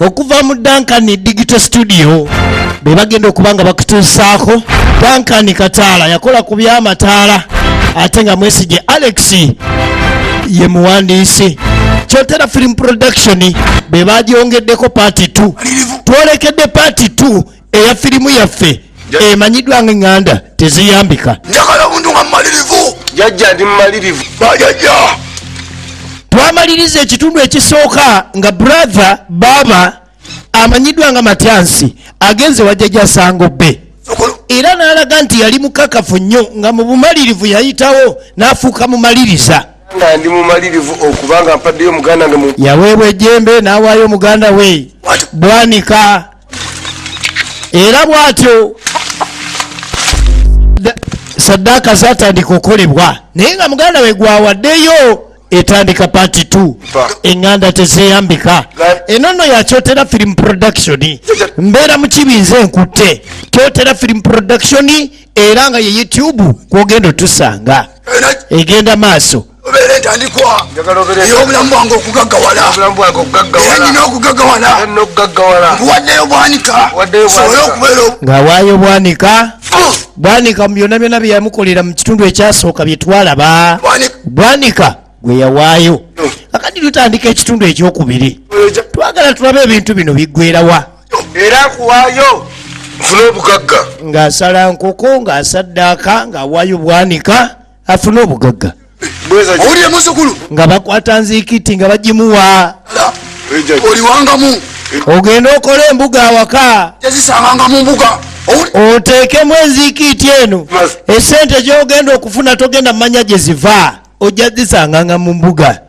okuva mu Duncan Digital Studio bebagenda okubanga bakutuusaako. Duncan Kataala yakola ku by'amataala ate nga Mwesigye Alex ye muwandiisi. Kyotera Film Production bebagyongeddeko part 2. Twolekedde part 2 eya firimu yaffe emanyiddwa nga Nganda Teziyambika. Njagala omuntu nga mmalirivu. Jajja ndi mmalirivu. Bajajja. Twamaliriza ekitundu ekisooka nga brother baba amanyiddwa nga Matyansi agenze wajjajja Sango Bbe. Era n'alaga nti yali mukakafu nnyo nga mu bumalirivu yayitawo n'afuuka mumaliriza. Nga ndi mumalirivu okubanga mpaddeyo muganda nga yaweebwa ejjembe n'awaayo muganda we Bwanika. Era bw'atyo Saddaaka zaatandika okolebwa naye nga muganda we gwawaddeyo etandika part 2 Enganda Teziyambika. Enono ya Kyotera Film Production mbeera mu kibinze nkutte Kyotera Film Production era nga ye YouTube kwogenda otusanga egenda maaso. Obere tandikwa y'obulamu bwange okugaggawala era nina okugaggawala nkuwaddeyo Bwanika sobole okubeera ng'awaayo Bwanika. Bwanika mu byonna byonna bye yamukolera mu kitundu ekyasooka bye twalaba Bwanika gwe yawaayo. Kakati tutandika ekitundu ekyokubiri twagala tulabe ebintu bino biggweerawa era kuwaayo nfune obugagga ng'asala nkoko ng'asaddaaka ng'awaayo Bwanika afune obugagga owulire muzzukulu nga bakwata nziikiti nga bagimuwa oliwangamu ogenda okola embuga awaka tezisanganga mu mbuga oteekemu enziikiti eno esente gy'ogenda okufuna togenda manya gye ziva ojja zisanganga mu mbuga.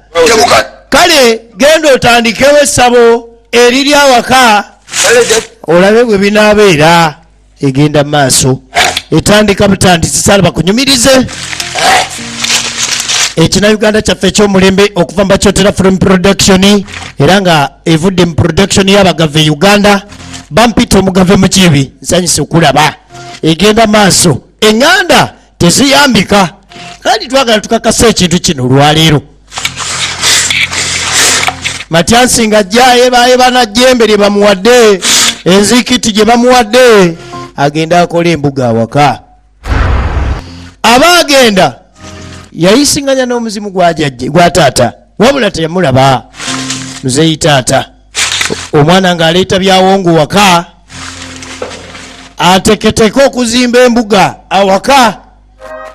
Kale genda otandikewo essabo eriri awaka olabe bwe binaabeera egenda mu maaso etandika butandisi sala bakunyumirize. Ekina-Uganda kyaffe ekyomulembe okuva mu Kyotera Film Production era nga evudde mu production y'abagave Uganda bampita omugave mu kibi nsanyuse okulaba egenda maaso. Enganda Teziyambika kandi twagala tukakasa ekintu kino olwaleero. Matyansi nga ajja yebaayeba na jjembe lye bamuwadde enziikiti gye bamuwadde agenda akola embuga awaka. Aba agenda yayisinganya n'omuzimu gwa taata wabula teyamulaba muzeeyi taata. Omwana ng'aleeta byawongo waka ateketeke okuzimba embuga awaka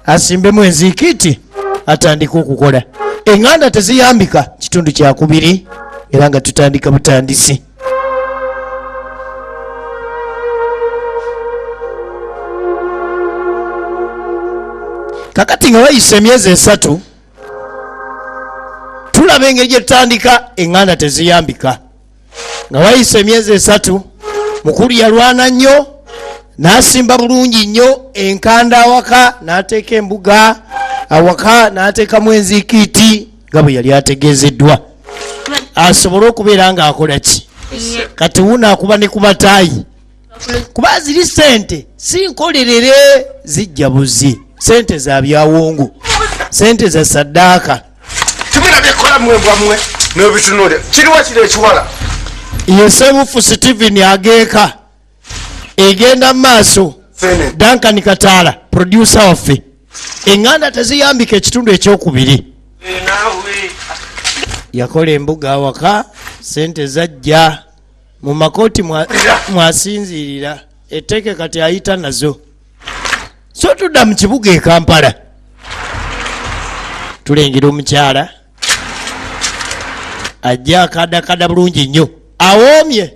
asimbemu enziikiti atandika okukola. Enganda Teziyambika kitundu kyakubiri era nga tutandika butandisi. Kakati nga wayise emyezi 3 tulaba engeri gye tutandika Enganda Teziyambika. Nga wayise emyezi 3 mukulu yalwana nnyo n'asimba bulungi nnyo enkanda awaka n'ateeka embuga awaka n'ateekamu enziikiti nga bwe yali ategeezeddwa asobole okubeera ng'akola ki. Kati wuno akuba ne ku bataayi kuba ziri sente si nkolerere zijja buzi sente za byawongo sente za Saddaaka tubira byekola mwebwamwe n'ebitunule kiriwa kiri ekiwala ye Sebufu Steven ageeka egenda mu maaso. Duncan Kataala producer waffe Enganda Teziyambika ekitundu ekyokubiri yakola embuga awaka sente zajja mu makooti mwasinziirira etteeke kati ayita nazo. So tudda mu kibuga e Kampala tulengera omukyala ajja akadakada bulungi nnyo awoomye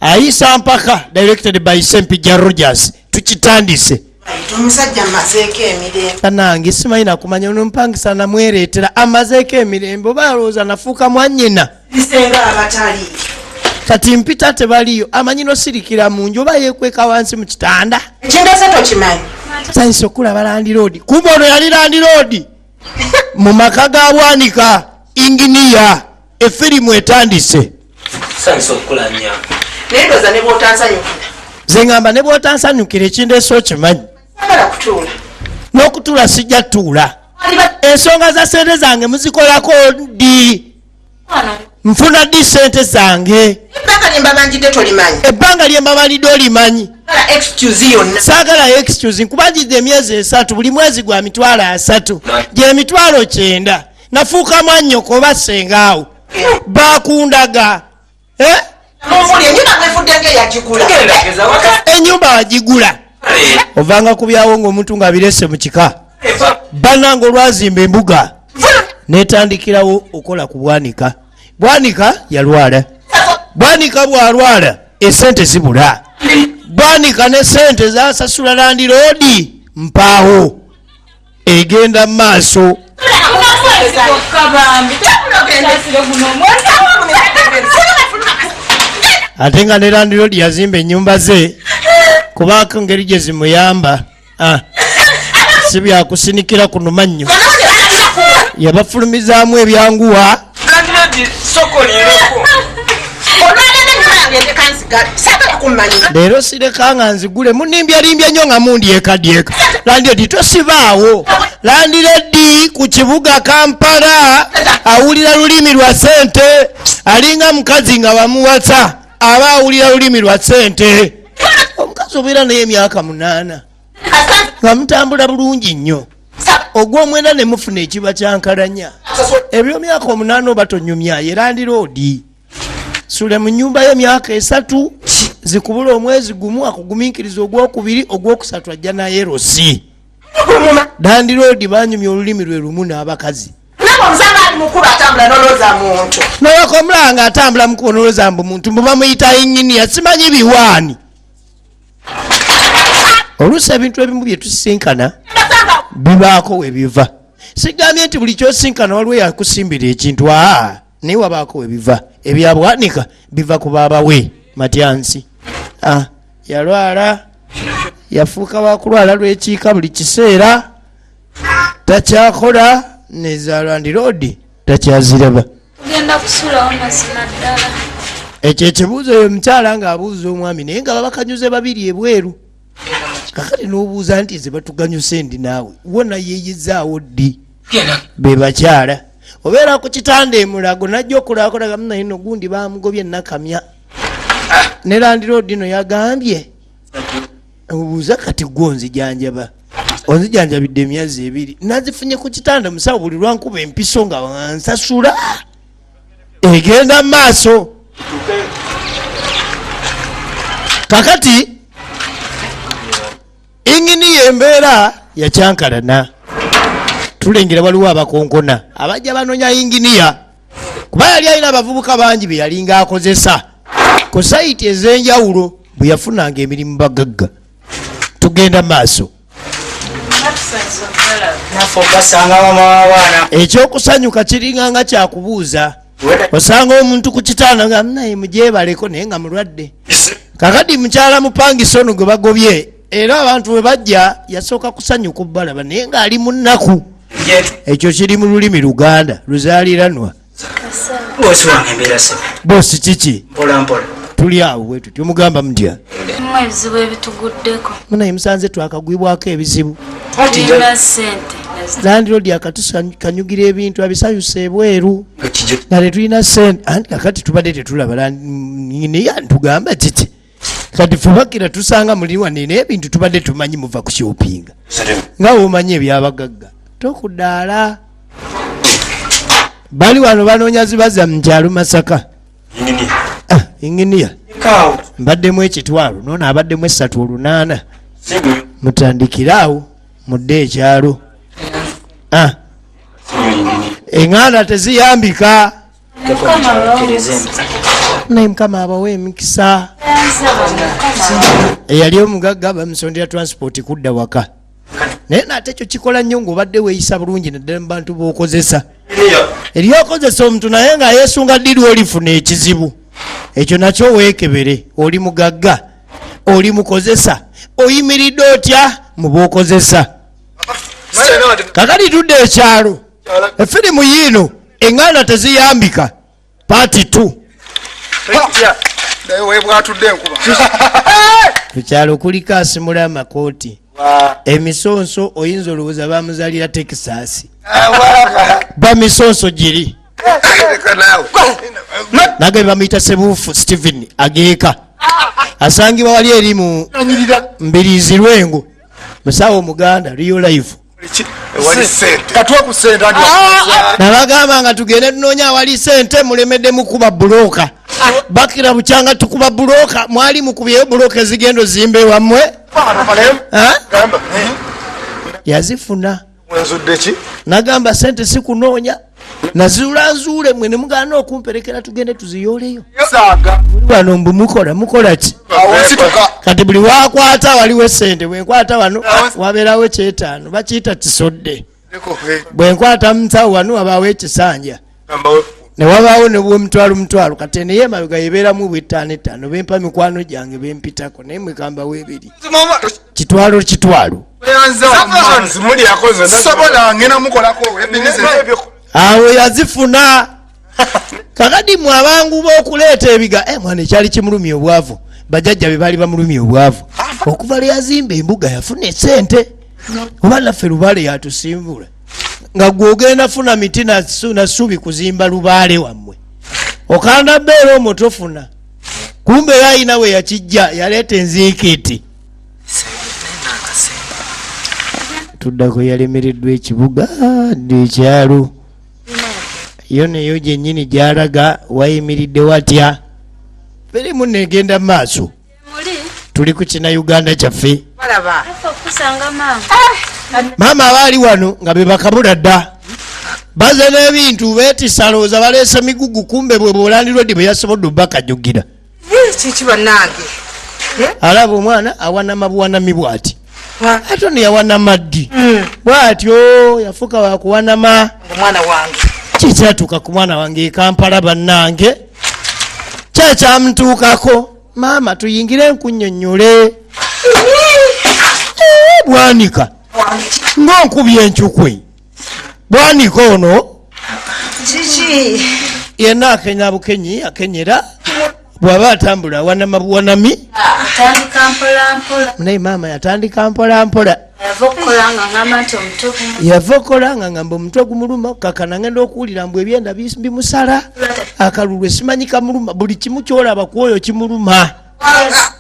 ayisa mpaka directed by Sempija Rogers tukitandise. Omusajja amazeeko emirembe kanange simanyi nakumanya onompangisa namwereetera amazeeko emirembe oba alowooza nafuuka mwannyina bisenga abatali kati mpita tebaliyo amanyi nosirikira mu nju oba yeekweka wansi mu kitanda ekindese tokimanyi sanyisa okulaba landiroodi kumbe ono yali landiroodi mu maka ga Bwanika inginiya efirimu etandise. Sanyisa okulamya naye ndoza ne bw'otansanyukira ze ngamba ne bw'otansanyukira ekindeese okimanyi sagala kutuula n'okutuula sijja tuula ensonga za sente zange muzikolako ddi nfuna ddi sente zange. Ebbanga lye mbamanjidde tolimanyi. Ebbanga lye mbamalidde olimanyi. Excuse yonna. Saagala excuse nkubanjidde emyezi 3 buli mwezi gwa mitwalo 3 gye mitwalo 9 nafuuka mwannyoko oba sengaawo bakundaga. Ennyumba wagigula ovanga kubyawo ng'omuntu ng'abirese mu kika bannanga olwazimba embuga netandikirawo okola ku Bwanika. Bwanika yalwala. Bwanika bwalwala esente zibula. Bwanika ne sente zasasula landiroodi mpaawo egenda mu maaso. Ate nga ne landiroodi yazimba ennyumba ze kubaako ngeri gye zimuyamba si byakusinikira kuno mannyo yabafulumizaamu ebyanguwa. Leero sirekanga nzigule munimbyalimbya nnyo nga mundyekadyeka. Landiroodi tosibaawo. Landiroodi ku kibuga Kampala awulira lulimi lwa sente alinga mukazi nga bamuwasa aba awulira lulimi lwa sente. Omukazi obeera naye emyaka 8 nga mutambula bulungi nnyo ogw'omwenda ne mufuna ekiba kyankalanya eby'omyaka 8 oba tonyumya ye Landiroodi. Sule mu nnyumba y'emyaka 3 zikubula omwezi gumu akugumiikiriza ogwokubiri ogwokusatu ajja naye rosi. Landiroodi banyumya olulimi lwe lumu n'abakazi. Nolako omulanga atambula mukubo noloza mbu muntu muba muyita inginiya simanyi biwaani. Oluusi ebintu ebimu bye tusisinkana bibaako we biva. Sigambye nti buli kyosinkana waliwo yakusimbira ekintu naye wabaako we biva. Ebya Bwanika biva ku baabawe Matyansi. Yalwala yafuuka wakulwala lw'ekiika buli kiseera takyakola neza Landiroodi takyaziraba. Tugenda kusulawo mazima ddala. Ekyo ekibuuzo oyo mukyala ng'abuuza omwami naye nga babakanyuze babiri ebweru. Kakati n'obuuza nti ze batuganyuse ndi naawe wona yeeyizaawo ddi be bakyala. Obeera ku kitanda emulago najja okulaakola naye no gundi bamugobye nakamya. Ne Landiroodi no yagambye obuuza kati gwo nzijanjaba. Onzijanjabidde emyezi 2 nazifunye ku kitanda musawo buli lwankuba empiso nga nsasula egenda mu maaso. Kakati inginiya embeera yakyankalana. Tulengera waliwo abakonkona abajja banoonya inginiya kuba yali alina abavubuka bangi be yalinga akozesa ku sayiti ez'enjawulo bwe yafunanga emirimu bagagga. Tugenda maaso. Ekyokusanyuka kiringa nga kyakubuuza. Osanga omuntu ku kitanda nga naye mujebaleko naye nga mulwadde. Kakati mukyala mupangisa ono gwe bagobye era abantu bwe bajja yasooka kusanyuka balaba naye nga ali mu nnaku. Ekyo kiri mu lulimi Luganda luzaaliranwa. Bosi kiki? Tuli awo bwe tutyo mugamba mutya? Ebizibu ebituguddeko. Munaye musanze twakagwibwako ebizibu. Tulina ssente. Landiroodi akatukanyugira ebintu abisayusa ebweru nga tetulina ssente. Anti kakati tubadde tetulaba naye tugamba kiti kati fubakira tusanga muliwa nene ebintu tubadde tumanyi muva ku shoppinga nga womanyi ebyabagagga tokudaala. Bali wano banoonya zibaza mu kyalo Masaka. Inginiya mbaddemu ekitwalo noono abaddemu 3 mutandikiraawo mudde ekyalo. Eŋŋanda teziyambika naye Mukama abawe emikisa. Eyali omugagga bamusondera transport kudda waka naye nate ekyo kikola nnyo ng'obadde weeyisa bulungi naddala mu bantu b'okozesa. Eryokozesa omuntu naye nga yeesunga ddi lw'olifuna ekizibu ekyo nakyo weekebere. Oli mugagga oli mukozesa oyimiridde otya mu b'okozesa. Kakati tudde ekyalo efirimu yiino eŋŋanda teziyambika paati 2 ku kyalo kuliko asimula amakooti emisonso oyinza olowooza bamuzaalira Texas. Bamisonso giri nage bamuyita Sebuufu Stephen ageeka asangibwa wali eri mu Mbiriizi Lwengo musawo Omuganda Real Life nabagamba nga tugende tunoonya awali sente mulemedde mukuba bulooka bakira bukyanga tukuba bulooka mwali mukubyeyo bulooka ezigendo zimbe wammwe yazifuna nagamba sente sikunoonya nazulanzuule mwe nemugana okumperekera tugende tuziyooleyo muli wano mbu mukola ki kati buli wakwata waliwo sente bwenkwata wano wabeerawo ekyetaano bakiyita kisodde bwenkwata mutawo wano wabaawo ekisanja newabaawo nebwomutwalo kati naye emabega yebeeramu bw'ettaano bempa mikwano gyange bempitako naye mwekambawo ebiri kitwalo awo yazifuna kakati mwe abangu b'okuleeta ebiga mwana ekyali kimulumya obwavu bajjajja be baali bamulumya obwavu okuva leyazimba embuga yafuna esente oba naffe Lubaale yatusimbula nga gwogenda funa miti nasubi kuzimba Lubaale wammwe okanda beera omwo tofuna kumbe yayina we yakijja yaleeta enziikiti tuddako yalemereddwa ekibuga ekyalo yo neyo gyennyini gyalaga wayimiridde watya berimu negenda maaso tuli ku kina Uganda kyaffe maama abaali wano nga be bakabula dda baze n'ebintu beetisalooza baleese migugu kumbe bwe bolandirwedde bwe yasobodde obbakajjugira alaba omwana awanama buwanami bw'ati ate ono yawanama ddi bw'atyo yafuuka wakuwanama kikyatuuka ku mwana wange e Kampala bannange kyekyamutuukako maama tuyingire nkunnyonnyole bwanika ng'onkubye enkyukwe bwanika ono yenna akenya bukenyi akenyera bw'aba atambula awanama buwanami naye maama yatandika mpolampola yava okola nga ngamba omutwe gumuluma kakana ngenda okuwulira mbu ebyenda bimusala akalulu simanyi kamuluma buli kimu kyolaba kwoyo kimuluma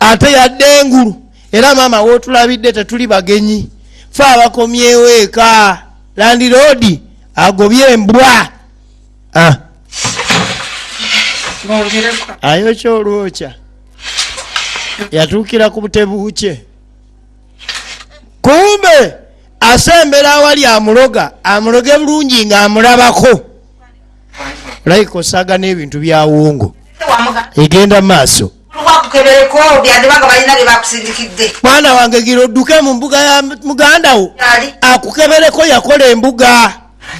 ate yadde engulu era maama wootulabidde tetuli bagenyi fe abakomyewo eka landiroodi agobye embwa ayokya olwokya yatuukira ku butebuukye kumbe asembera awali amuloge bulungi ng'amulabako olayika osaaga n'ebintu byawungo egenda maaso mwana wange gira odduke mu mbuga ya muganda wo akukebereko yakola embuga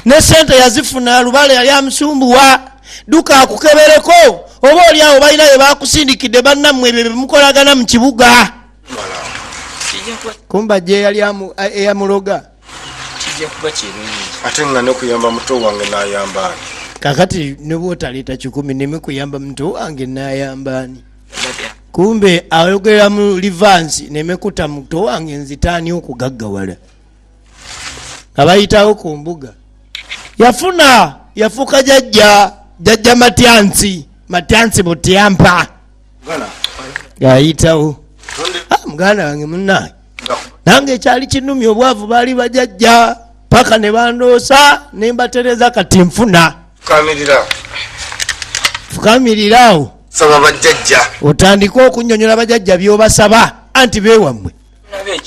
ne sente yazifuna Lubaale yali amusumbuwa duka akukebereko oba oli awo balina bye bakusindikidde bannammwe ebyo bemukolagana mu kibuga kumba gye yali eyamuloga ate nga nekuyamba muto wange n'ayambaani kakati ne bwotaleeta 10 nemekuyamba muto wange n'ayambaani kumbe ayogera mu Livansi nemekuta muto wange nzitaani okugaggawala abayitawo ku mbuga yafuuka jajja matyansi butyampa ayitawo muganda wange munnaye nange ekyali kinumya obwavu baali bajajja paka ne bandoosa ne mbatereza kati nfuna fukamirirawo saba bajjajja otandika okunnyonnyola bajajja by'obasaba anti beewammwe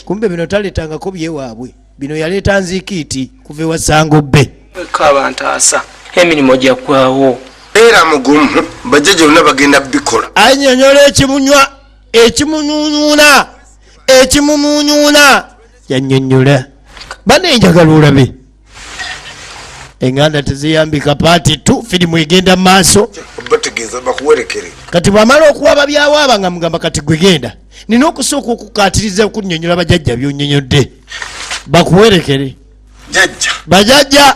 kumbe bino taleetangako byewaabwe bino yaleeta nziikiiti kuva ewa Sangobbe abantu asa emirimu gyaggwawo era mugumu bajjajja bonna bagenda bikola annyonnyola ekimumuunyuuna yannyonnyola banenjagala olabe eŋŋanda teziyambika paati tu firimu egenda mu maaso bategeeza bakuwerekere kati bw'amala okuwaba byawaaba nga mugamba kati gwegenda nina okusooka okukaatiriza okunnyonnyola bajjajja byonnyonnyodde bakuwerekere bajajja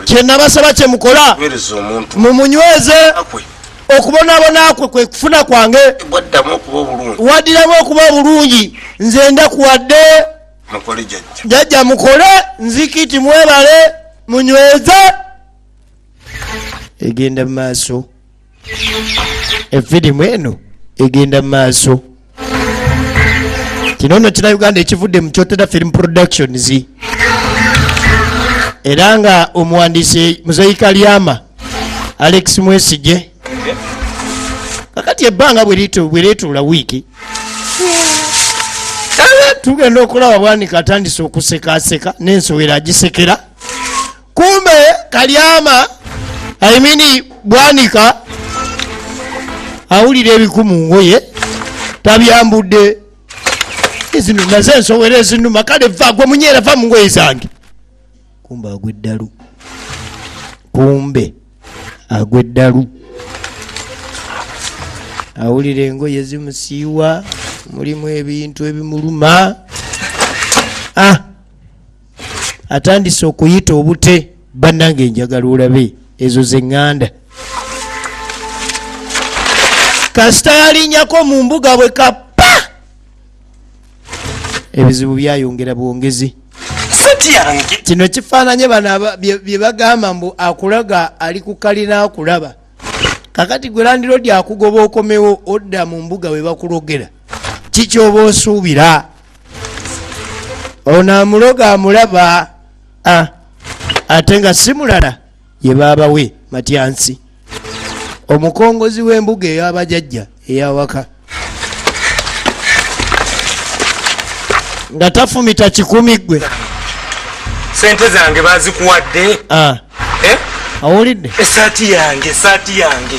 kyenabasaba kyemukola mumunyweze okubonaabona kwe kwe kufuna kwange waddiramu okuba obulungi nze ndakuwadde jajja mukole nzikiti mwebale munyweze egenda maaso, efirimu eno egenda maaso. Kino nno kina Uganda ekivudde mu Kyotera Film Productions, era nga omuwandiisi Muzeyi Kalyama Alex Mwesige. Kakati ebbanga bwereetula wiiki tugenda okulaba Bwanika atandise okusekaseka n'ensowera agisekera. Kumbe Kalyama Bwanika awulira ebikumu ngoye tabyambudde. Ezino naze ensowera ezinuma, kale va gwe munyeera va mu ngoye zange. Kumbe agweddalu awulira engoye zimusiiwa, mulimu ebintu ebimuluma. Atandise okuyita obute, bannange njagala olabe ezo zeŋŋanda. Kasita yalinnyako mu mbuga bwe kappa, ebizibu byayongera bwongezi. Kino kifaananye bano bye bagamba mbu akulaga ali ku kalina akulaba. Kakati gwe landiroodi akugoba okomewo odda mu mbuga we bakulogera, kikyoba osuubira? Ono amuloga amulaba, ate nga si mulala ye baabawe Matyansi, omukongozi w'embuga ey'abajajja eyawaka, nga tafumita 10 gwe. Sente zange bazikuwadde. Awulidde? Esaati yange.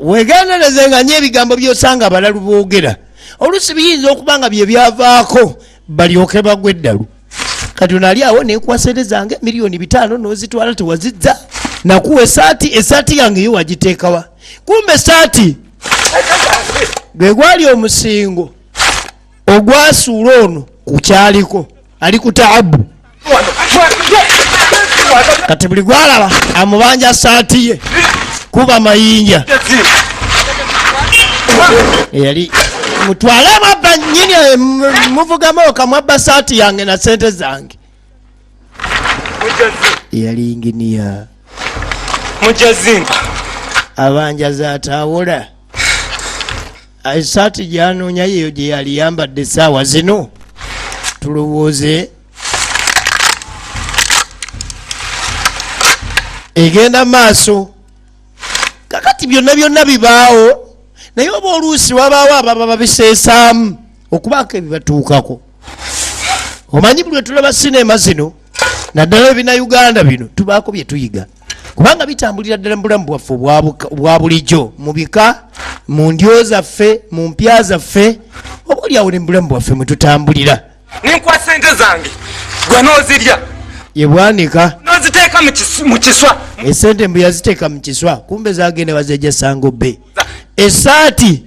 Wegendereze nga nye ebigambo by'osanga abalalu boogera, oluusi biyinza okuba nga bye byavaako balyoke bagwe eddalu. Kati onali awo nekuwa sente zange $5,000 n'ozitwala tewazizza, nakuwa esaati yange yo wagiteekawa? Kumbe esaati gwe gwali omusingo ogwasuula ono ku kyaliko, ali ku taabu. Kati buli gwalaba amubanja saati ye kuba mayinja. Yali mutwale mwabba nyini muvugamu okamwabba saati yange na sente zange. Yali inginiya mujazimba abanja zaatawula. Saati gyanoonya yeyo gye yali yambadde essaawa zino, tulowooze egenda maaso. Kakati byonna bibaawo, naye oba oluusi wabaawo ababa babiseesaamu okubaako ebibatuukako. Omanyi buli tulaba sinema zino naddala ebina Uganda bino tubaako bye tuyiga, kubanga bitambulira ddala mu bulamu bwaffe obwa bulijjo, mu bika, mu ndyo zaffe, mu mpya zaffe, oba oliawo ne mu bulamu bwaffe mwe tutambulira. Ninkuwa sente zange gwe n'ozirya. Ye Bwanika n'oziteeka mu kiswa. Esente mbu yaziteeka mu kiswa, kumbe zagenda bazejja Sangobe. Esaati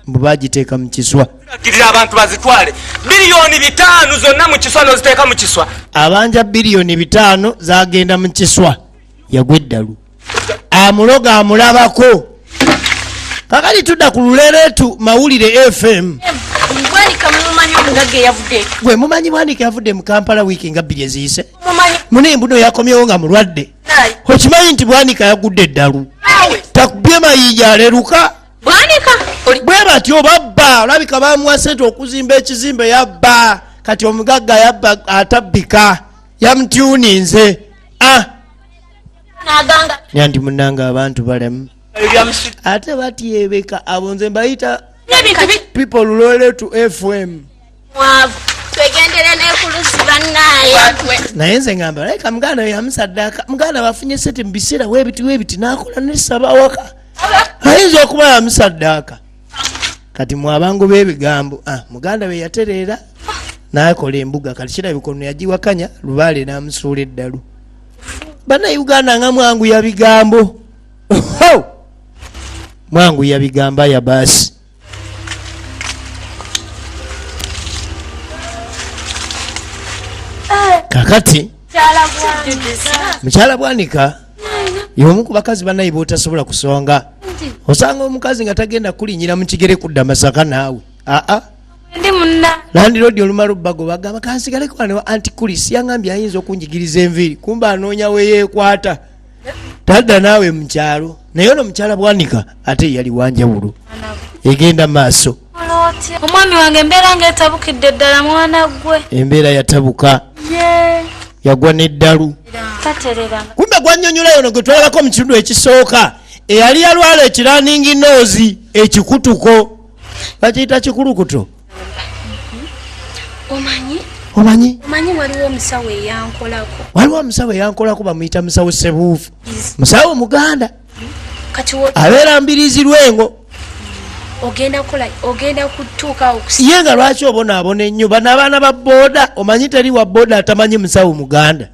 mbu bagiteeka mu kiswa. Girira abantu bazitwale $5,000 zonna mu kiswa n'oziteeka mu kiswa. Abanja $5,000 zagenda mu kiswa, yagwa eddalu. Amuloga amulabako. Kakati tudda ku Luleretu Mawulire FM. Bwanika mumanyi omugagga eyavudde. Gwe mumanyi Bwanika yavudde mu Kampala wiiki nga 2 eziyise. Mumanyi. Munimbuno yakomyewo nga mulwadde. Okimanyi nti Bwanika yagudde eddalu. Takubye mayinja aleruka. Bwanika bwe batyo babba, olabika bamuwa sente okuzimba ekizimbe yabba. Kati omugagga yabba atabbika, yamutyuninze. Naganga Nyandi munanga abantu balemu. Ate batyebeka abo nze mbayita people Luleretu FM. mwavu twegendere n'ekulusi bannaye. Naye nze ngamba like muganda yamusaddaka, muganda bafunye sente mu biseera weebiti n'akola n'essaba awaka, ayinza okuba yamusaddaka. Kati mwabangu b'ebigambo, muganda we yatereera n'akola embuga, kati kirabika ono yagiwakanya Lubaale n'amusuula eddalu. Bannayuganda nga mwangu ya bigambo. Mwangu ya bigamba ya basi. Kakati mukyala Bwanika y'omu ku bakazi bannaye b'otasobola kusonga. Osanga omukazi nga tagenda kulinyira mu kigere kudda Masaka naawe. Ndi munna. Landiroodi olumala obbago bagamba kansigaleko wano Anti Kulis yangambye ayinza okunjigiriza enviiri, kumba anoonya we yeekwata. tadda naawe mukyalo naye ono mukyala Bwanika ate yali wanjawulo egenda maaso. Omwami wange embeera ng'etabukidde ddala mwana gwe. Embeera yatabuka yagwa n'eddalu. Kumbe gwannyonnyola yono gwe twalabako mu kitundu ekisooka eyali yalwala ekiraningi noozi ekikutuko bakiyita kikulukuto. Omanyi waliwo omusawo eyankolako. Waliwo omusawo eyankolako bamuyita musawo Sebuufu. Musawo Muganda. Kati abeera Mbirizi Lwengo. ogenda kutuuka ye nga lwaki obonaabona ennyo bano abaana ba booda omanyi teri wa booda atamanyi musawo Muganda.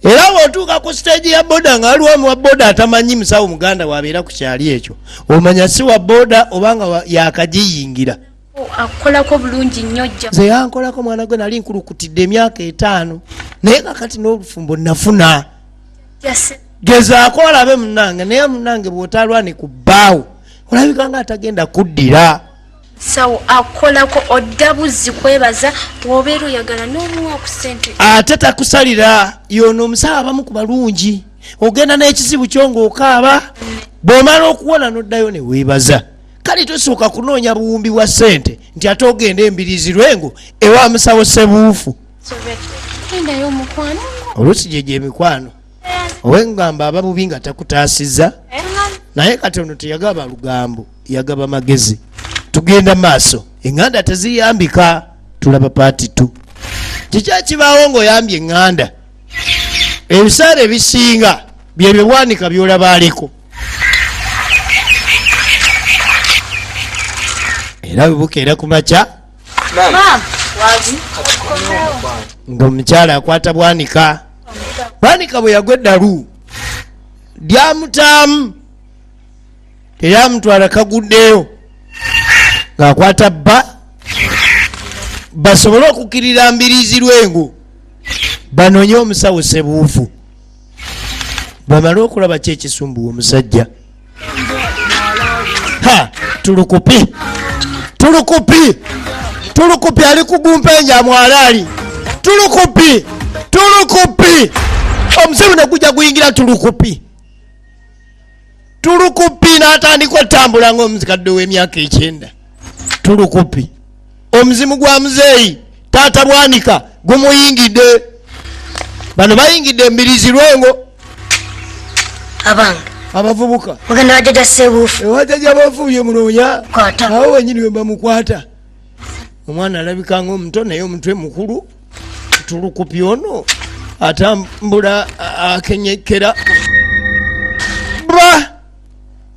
Era bw'otuuka ku stage ya booda nga waliwo wa booda atamanyi musawo Muganda wabeera ku kyali ekyo omanya si wa booda obanga yakagiyingira. akolako bulungi nnyo jja. Nze yankolako mwana gwe nali nkulukutidde emyaka 5 naye kakati n'olufumbo nafuna. Gezaako olabe munnange naye munnange bw'otalwane ku bbaawo olabika nga atagenda kuddira. Sawo akolako oddabuzi kwebaza bw'obeera oyagala n'omuwa ku ssente. Ate takusalira yono omusawo abamu ku balungi ogenda n'ekizibu kyo ng'okaaba bw'omala okuwona n'oddayo ne weebaza. Kale tosooka kunoonya buwumbi bwa ssente nti ate ogenda Embirizi Lwengo ewa musawo Sebuufu. Endayo omukwano oluusi gye gy'emikwano owengamba ababubi nga takutaasizza naye kati ono teyagaba lugambo yagaba magezi. Tugenda maaso eŋŋanda teziyambika tulaba paati 2. Kiki ekibaawo ng'oyambye eŋŋanda ebiseera ebisinga byebyo Bwanika by'olaba aliko era bwebukeera ku makya ng'omukyala akwata Bwanika. Bwanika bwe yagwa eddalu lyamutaamu teryamutwala kaguddeyo ng'akwata basobole okukkirira Mbirizi Lwengo banoonye omusawo Sebuufu. Bamale okulaba ki ekisumbuwa omusajja. Tulukupi ali ku Gumpenja Mwalaali. Tulukupi omusawo ne gujja guyingira Tulukupi n'atandika otambula ng'omuzikadde w'emyaka 9. Tulukupi omuzimu gwa muzeeyi taata Bwanika gumuyingidde. Bano bayingidde Mbirizi Lwengo abange abavubuka muganda wa Jjajja Sebuufu ewajjajja bafuuye munonya kwata awo wenyini we bamukwata. Omwana alabika ng'omuto naye omutwe mukulu. Tulukupi ono atambula akenyekera.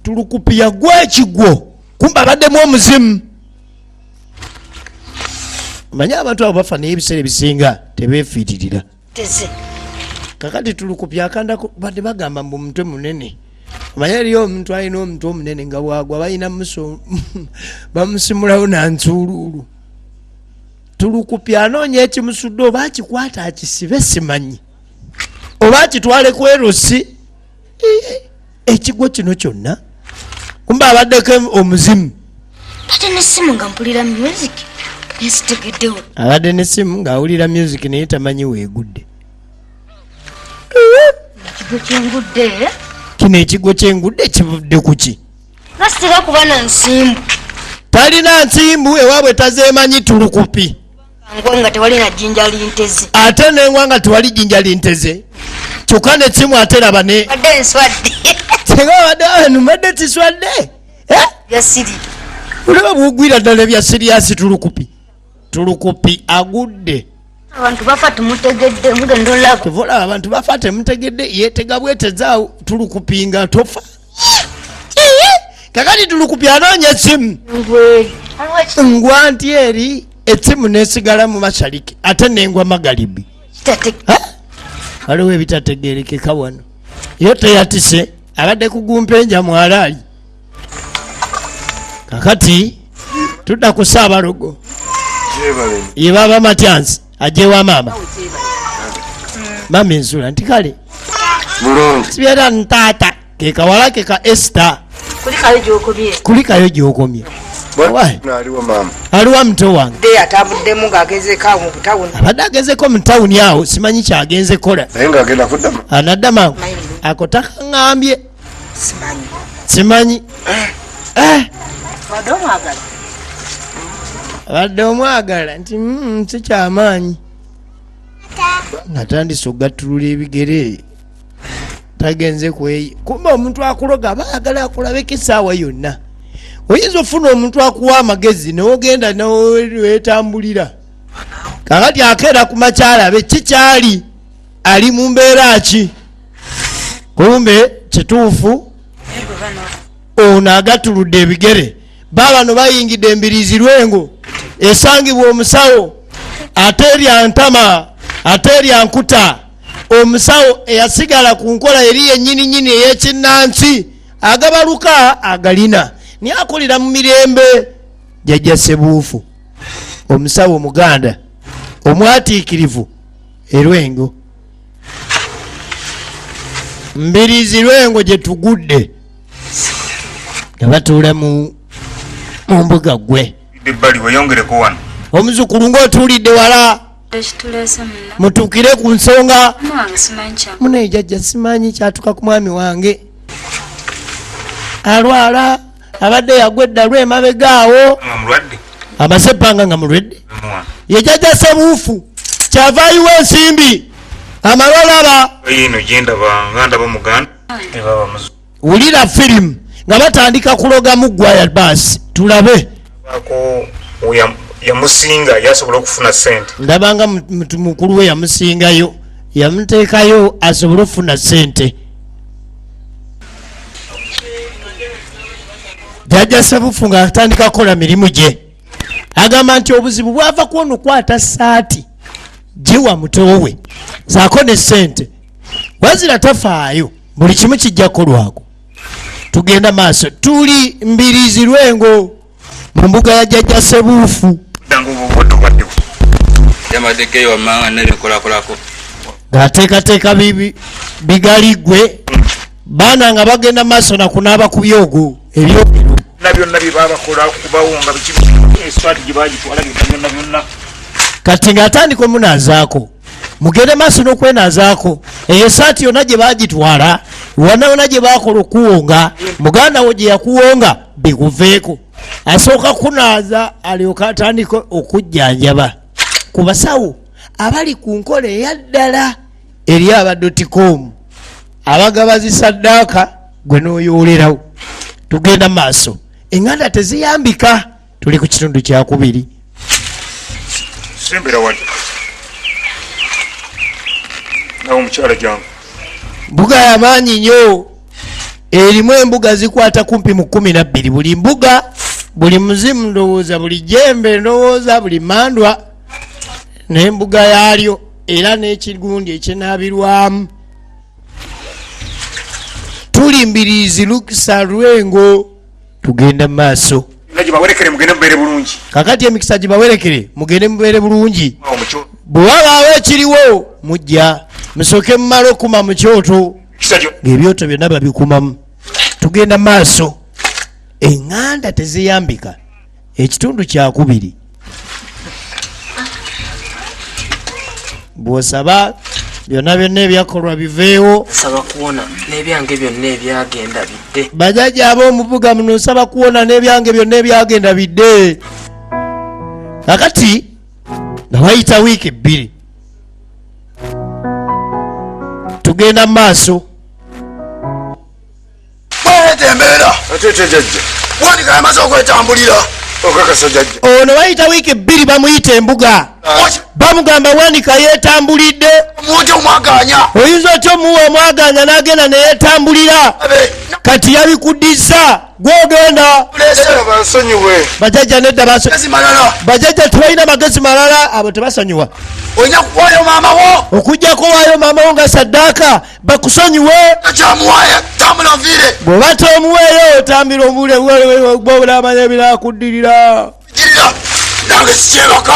Tulukupi yagwa ekigwo kumba abaddemu omuzimu. Manye abantu abo bafa naye ebiseera ebisinga tebeefiitirira. Kakati Tulukupi akandako badde bagamba mbu omutwe munene. Manye eriyo omuntu alina omutwe omunene nga bwagwa balina bamusimulawo nansuuluulu. Tulukupi anoonya ekimusudde oba akikwata akisibe simanyi oba akitwale ku erosi ekigwo kino kyonna kumbe abaddeko omuzimu. ate n'essimu nga mpulira music nesitegeddewo. Abadde n'essimu ng'awulira music naye tamanyi weegudde. Ekigwo kyengudde kino ekigwo kyengudde kivudde ku ki? nasitera kuba na nsimbu. Talina nsimbu ewaabwe tazeemanyi Tulukupi. Ngwe nga tewali na jjinja linteze. Ate n'engwa nga tewali jjinja linteze. Kyokka n'essimu ate laba ne badde nswadde. Singa badde wano mbadde tiswadde. Bya siri. Olaba bw'ogwira ddala bya siriasi Tulukupi agudde. Abantu bafa tumutegedde mugenda olaba. Tevolaba abantu bafa temutegedde yeetega bwetezaawo Tulukupi nga tofa. Kakati Tulukupi anoonya essimu. Ngwa nti eri essimu n'esigala mu mashariki ate n'engwa magharibi. Waliwo ebitategeerekeka wano. Yo teyatise abadde ku Gumpenja Mwalaali. Kakati tudda ku Saabalogo ye baba Matyansi ajewa mama ensula nti kale sibyera ntaata ke kawala ke ka Esther kulikayo gy'okomye. Aliwa muto wange atabuddemu ng'agezeko awo mu butawuni. abadde agezeko mu tawuni awo simanyi kyagenze kola naye ng'agenda kuddamu anadda mangu ako takaŋŋambye simanyi abadde omwagala nti sikyamaanyi nga tandise okugattulula ebigere tagenze kweyi kumba omuntu akuloga baagala akulabeko essaawa yonna oyinza ofuna omuntu akuwa amagezi nowogenda nowetambulira kakati akeera ku makyalabe kikyali ali mu mbeera ki kumbe kituufu ono agattuludde ebigere baabano bayingidde embirizi lwengo esangibwa omusawo ate erya ntama ate erya nkuta omusawo eyasigala ku nkola eri yennyininyini ey'ekinnansi agabaluka agalina niye akolera mu mirembe jjajja Ssebuufu omusawo omuganda omwatiikirivu erwengo mbirizi lwengo gye tugudde nga batuula mu mbuga gwe omuzukulu ng'otuulidde wala mutuukire ku nsonga munaye jjajja simanyi kyatuka ku mwami wange alwala abadde yagwa edda lwemabegaawo amasepanga nga mulwadde ye jjajja Ssebuufu kyava ayiwa ensimbi amalwalaba wulira firimu nga batandika kuloga mu gwaya baasi tulabe yamusinga yasobola okufuna sente ndabanga mukulu we yamusingayo yamuteekayo asobole okufuna sente jjajja Ssebuufu nga atandika kukola mirimu gye agamba nti obuzibu bwava kwona okwata saati giwa mutowe saako ne sente wazira tafaayo buli kimu kijja kukolwako tugenda maaso tuli mbirizi lwengo mu mbuga ya jjajja Ssebuufu ng'ateekateeka bigaligwe baana nga bagenda maaso nakunaaba ku byogo ebyogero byonna bye babakola kubawunga eswati gye bagitwala byonna byonna kati ng'atandika omunaazaako mugende maaso n'okwenaazaako eyo saati yonna gye bagitwala wonna yonna gye bakola okuwonga muganda wo gye yakuwonga bikuveeko asooka kunaaza alyoka atandika okujjanjaba ku basawo abali ku nkola eyaddala eri abadotikomu abagaba zisaddaaka gwe n'oyoolerawo tugenda maaso eŋŋanda teziyambika tuli ku kitundu kyakubiri sembera wali nawo mukyala jangu mbuga y'amaanyi nnyo erimu embuga zikwata kumpi mu 12 buli mbuga buli muzimu ndowooza buli jembe ndowooza buli mandwa n'embuga yaalyo era n'ekigundi ekinaabirwamu tuli mbirizi lukisa lwengo tugenda maaso gibawerekere mugende mubeere bulungi kakati emikisa gibawerekere mugende mubeere bulungi bwe wabaawo ekiriwo mujja musooke mumala okuma mu kyoto ng'ebyoto byonna babikumamu tugenda maaso eŋŋanda teziyambika ekitundu kyakubiri bw'osaba byonna byonna ebyakolwa biveewo saba kuwona n'ebyange byonna ebyagenda bidde bajajja ab'omubuga muno nsaba kuwona n'ebyange byonna ebyagenda bidde kakati nga wayita wiiki 2 tugenda mu maaso embeera atete jajja wanika yamaze okwetambulira okakasa jajja ono wayita wiiki 2 bamuyita embuga bamugamba wanika yeetambulidde omuntu omwaganya oyinza otya omuwa omwaganya n'agenda neyeetambulira kati yabikuddiza gwogenda basonyiwe bajajja nedda bajajja tebalina magezi malala abo tebasonyiwa olina kuwaayo maama wo okujjako waayo maama wo nga saddaaka bakusonyiwe kyamuwaaya tambula nviire bw'oba tomuweeyo otambira obulamanya ebinakuddirira girira nange sikyebaka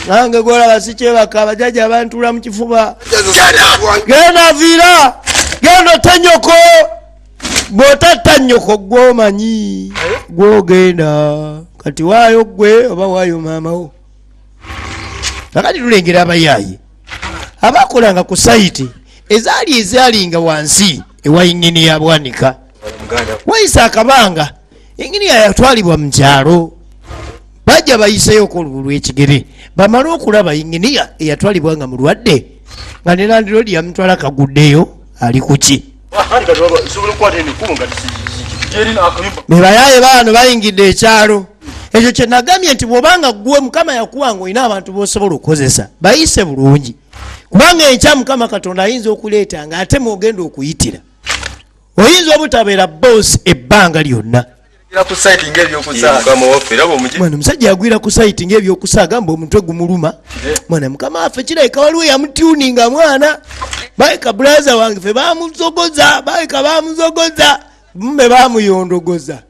nange gwolaba sikyebaka abajajja abantula mu kifuba genda viira genda otta nnyoko bw'otatta nnyoko gw'omanyi gw'ogenda kati waayo gwe oba waayo maama wo kakati tulengera abayaayi abakolanga ku sayiti ezaalinga wansi ewa inginiya Bwanika. Wayise akabanga inginiya yatwalibwa mu kyalo bajja bayiseyoko olw'ekigere bamale okulaba inginiya eyatwalibwa nga mulwadde nga ne landiroodi yamutwala kaguddeyo ali kuki bebayaye baano bayingidde ekyalo ekyo kye nagambye nti bw'obanga ggwe Mukama yakuwanga olina abantu b'osobola okukozesa bayise bulungi kubanga enkya Mukama Katonda ayinza okuleeta nga ate mwogenda okuyitira oyinza obutabeera boosi ebbanga lyonna. Mwana omusajja yagwira ku sayiti ng'ebyokusa agamba omutwe gumuluma mwana Mukama waffe kirabika waliwo yamutuninga mwana bayika bulaza wange ffe bamuzogoza bayika bamuzogoza mume bamuyondogoza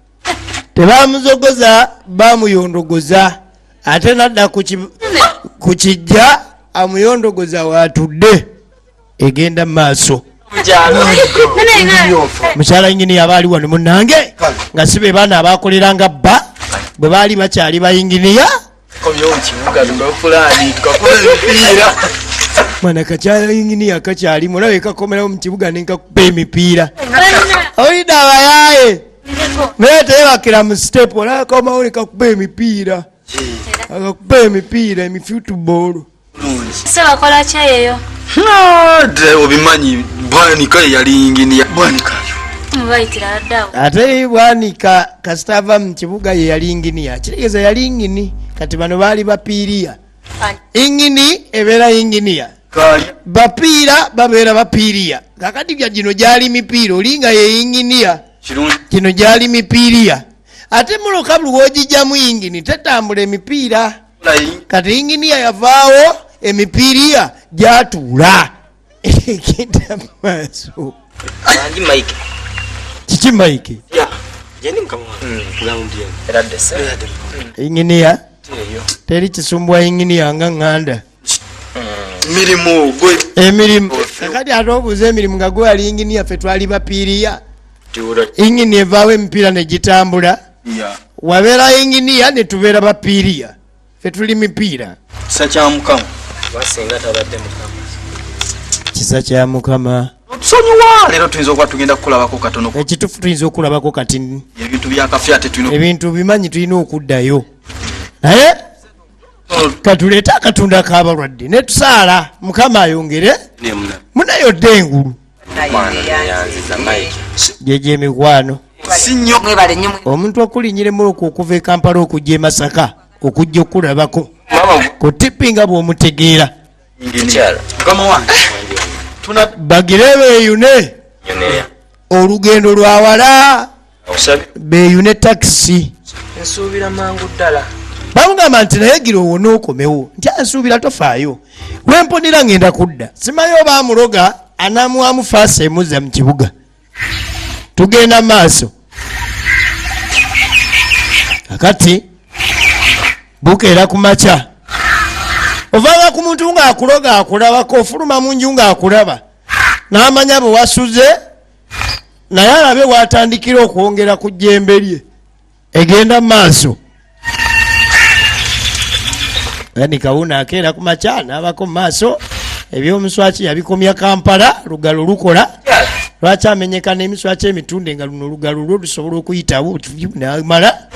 tebamuzogoza bamuyondogoza ate nadda ku kijja amuyondogoza watudde egenda mu maaso. Mukyala ingini yabaali wano munnange nga si be baana abakoleranga bba bwe baali bakyali bayinginiya mwana kakyala inginiya kakyali mulabe kakomerawo mu kibuga nenkakuba emipiira oyida abayaye naye teyebakira mu sitepu olakakomawo nekakuba emipiira akakuba emipiira emifutubolo sebakola kyeyo obimanyi Bwanika yali inginiya Bwanika mubayitira ddawo ate Bwanika kasita ava mu kibuga ye yali inginiya kitegeeza yali ingini kati bano baali bapiiriya ingini ebeera inginiya bapiira babeera bapiiriya kakati bya gino gyali mipiira olinga ye inginiya gino gyali mipiiriya ate muloka buli wogijjamu ingini tetambula emipiira kati inginiya yavaawo emipiiriya gyatuula egenda maaso. Kiki Mike? Inginiya teri kisumbwa inginiya nga nganda emirimu kakati ate obuuza emirimu nga gwe ali inginiya ffe twali bapiiriya ingini evaawo emipiira negitambula wabeera inginiya netubeera bapiiriya ffe tuli mipiira. Kisa kya Mukama tusonyiwa leero tuyinza okuba tugenda kukulabako katono ekitufu tuyinza okulabako kati ebintu byakafya tetulina ebintu bimanyi tulina okuddayo naye katuleete akatunda k'abalwadde ne tusaala Mukama ayongere munayodde engulu gyegyo emikwano omuntu okulinyiremu okuva e Kampala okujja e Masaka okujja okulabako ku tipi nga bw'omutegeera bagire beeyune olugendo lwawala beeyune takisi nsuubira mangu ddala bamugamba nti naye gira owone okomewo nti ansuubira tofaayo wemponera ngenda kudda simayo oba amuloga anamuwamu faasa emuzza mu kibuga tugenda maaso kakati bukeera ku makya ovanga ku muntu ng'akuloga akulabako ofuluma mu nju ng'akulaba n'amanya bwe wasuze naye alabe bw'atandikira okwongera ku jjembe lye egenda mu maaso. Yani kawuna akeera ku makya n'abako mu maaso ebyomuswaki yabikomya Kampala lugalo lukola lwaki amenyeka n'emiswaki emitunde nga luno olugalo lwo lusobola okuyitawo namala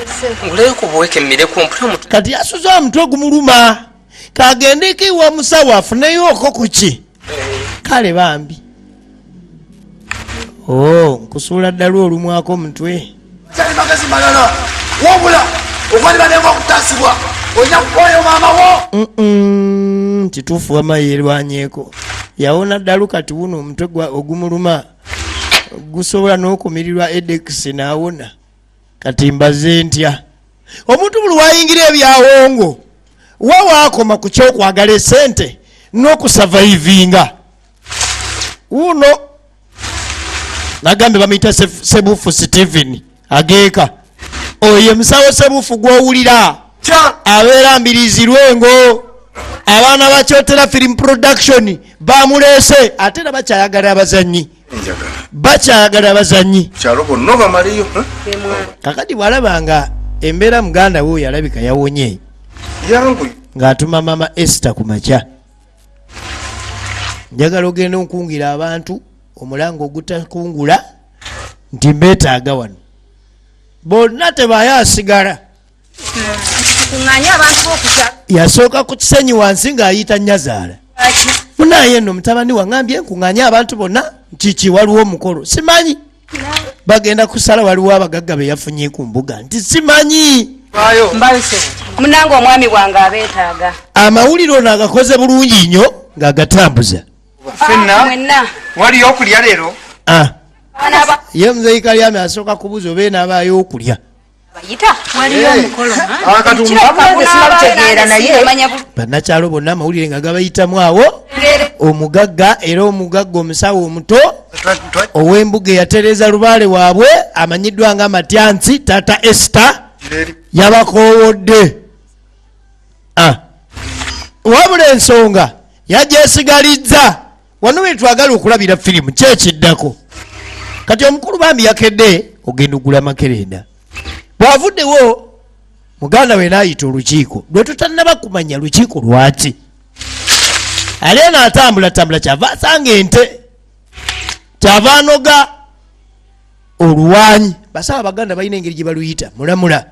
kati asuze omutwe gumuluma kagendeko ewa musawo afuneyo oko kuki kale bambi nkusuula ddala olumwako omutwe magezi malala wobula okwandibanenga okutasibwa olina kukwayo maamawo kituufu wama yerwanyeeko yawona ddala kati wuno omutwe ogumuluma gusobola n'okumirirwa edex naawona kati mbaze ntya omuntu buli wayingira ebyawongo wawaakoma ku kyokwagala esente n'okusavaivinga wuno nagambe bamuyita Sebufu Steven ageeka oyo musawo Sebufu gw'owulira abeera mbirizi lwengo abaana bakyotera film production bamuleese ate era bakyayagala abazanyi kyalo bonna bamaliyo kakati bwalabanga embeera muganda we yalabika yawonye yangu ng'atuma mama Esther ku makya njagala ogenda onkungira abantu omulango ogutakungula nti mbeetaaga wano bonna tebayasigala yasooka ku kisenyi wansi ng'ayita nyazaala munaye nno mutabani wangambye nkuŋŋaanye abantu bonna nkiki waliwo omukolo simanyi bagenda kusala waliwo abagagga be yafunye ku mbuga nti simanyi munange omwami wange abeetaaga amawulire ono agakoze bulungi nnyo ng'agatambuza mwenna waliyo okulya leero ye muzeyi kalyame asooka kubuuza oba enaabayo okulya bayita waliyo omukolo simakutegeera naye bannakyalo bonna amawulire nga gabayitamu awo omugagga era omugagga omusawo omuto ow'embuga eyatereeza lubaale waabwe amanyiddwa nga Matyansi Tata Esther yabakoowodde wabula ensonga yagyesigalizza wano we twagala okulabira firimu kyekiddako kati omukulu bambi yakedde ogenda ogula makerenda bw'avuddewo muganda we naayita olukiiko lwe tutannaba kumanya lukiiko lwaki ale naatambula kyava asanga ente kyava anoga oluwanyi basaba abaganda balina engeri gye baluyita mulamula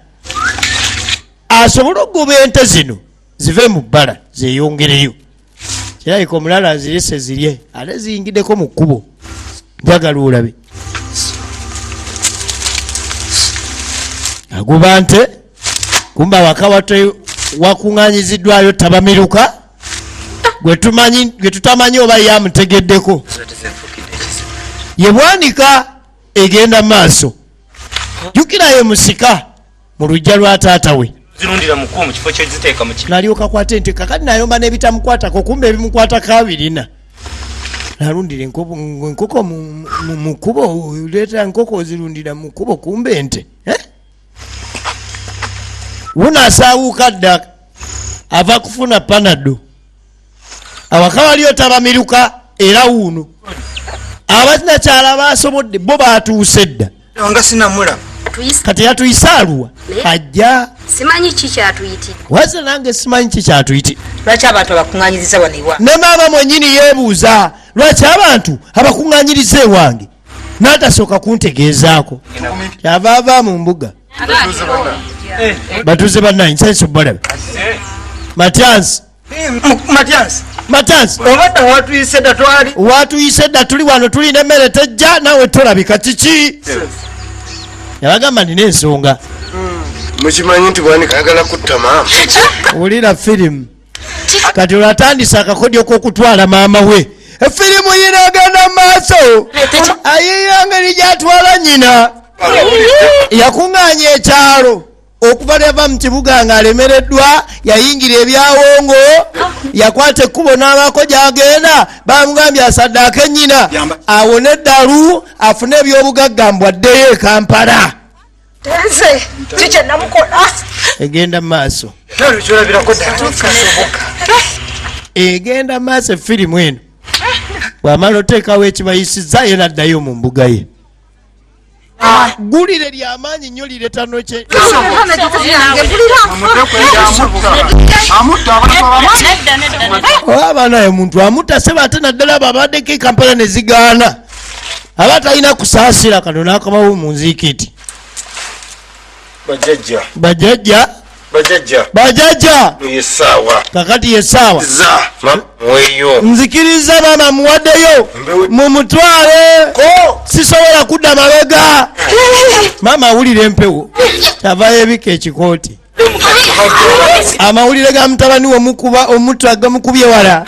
asobole okugoba ente zino zive mu bbala zeeyongereyo kirabika omulala azirese zirye ate ziyingiddeko mu kkubo njagala olabe agoba nte kumba waka wakuŋŋanyiziddwayo tabamiruka gwe tutamanyi oba yamutegeddeko ye bwanika egenda maaso jukirayo musika mu lujja lwa taata we zirundira mukumu mu kifo kye ziteeka mu nalyoka kwata ente kakati nayomba n'ebitamukwatako kumbe ebimukwatako abirina nalundira enkoko mu kkubo leeta enkoko ozirundira mu kkubo kumbe ente wunasaawuuka dda ava kufuna panado awaka waliyo tabamiruka era wuuno abanakyala basobodde bo batuuse dda nga sinamula kati yatuyise aluwa ajja simanyi kikyatuyitire waze nange simanyi kikyatuyitire lwaki abantu abakuŋŋanyiriza wano ewa ne maama mwenyini yeebuuza lwaki abantu abakuŋŋanyiriza ewange n'atasooka kuntegeezaako kyava ava mu mbuga batuze bannanyi nsensi balabe Matyansi obadde watuyise dda twali watuyise dda tuli wano tulina emmere tejja nawe tolabika kiki yabagamba nina ensonga mukimanyi nti bwanika ayagala kutta maama wulira firimu kati olwatandise akakodyo k'okutwala maama we efirimu yina agenda mu maaso ayiyo ngeri gyatwala nnyina yakuŋŋaanya ekyalo okuva neva mu kibuga ng'alemereddwa yayingira ebyawongo yakwata ekkubo n'abaako gy'agenda bamugambye asaddaake nnyina awone eddalu afune ebyobugagga mbwaddeyo e Kampala nze kikye namukola egenda mu maaso kyolabirako ddala egenda mu maaso efirimu eno bw'amala oteekawo ekibayisizaayo n'addayo mu mbuga ye gulire lyamaanyi nnyo liretanoke oba naye muntu amutta seba ate naddala babaddeko e Kampala ne zigaana aba talina kusaasira kano n'akabawo mu nziikiti bajjajja yesaawa kakati yesaawa weyo nzikiriza maama muwaddeyo mumutwale sisobola kudda mabega maama awulira empewo kyavayo ebika ekikooti amawulire ga mutabani we omutu agamukubye wala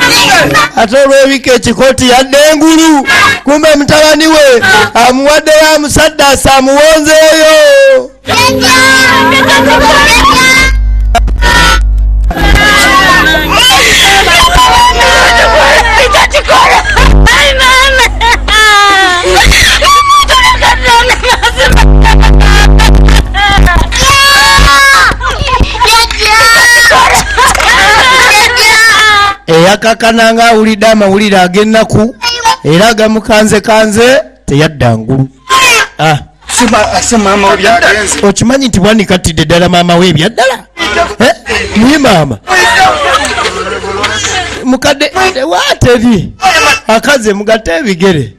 ate olwebika ekikooti yadde engulu kumbe mutabani we amuwaddeyo amusaddase amuwonzeeyo eyakakana nga awulidde amawulire ag'ennaku era agamukanze teyadda ngulu okimanyi nti bwanikatidde ddala maama we ebyaddala naye maama mukadde wateri akaze mugatte ebigere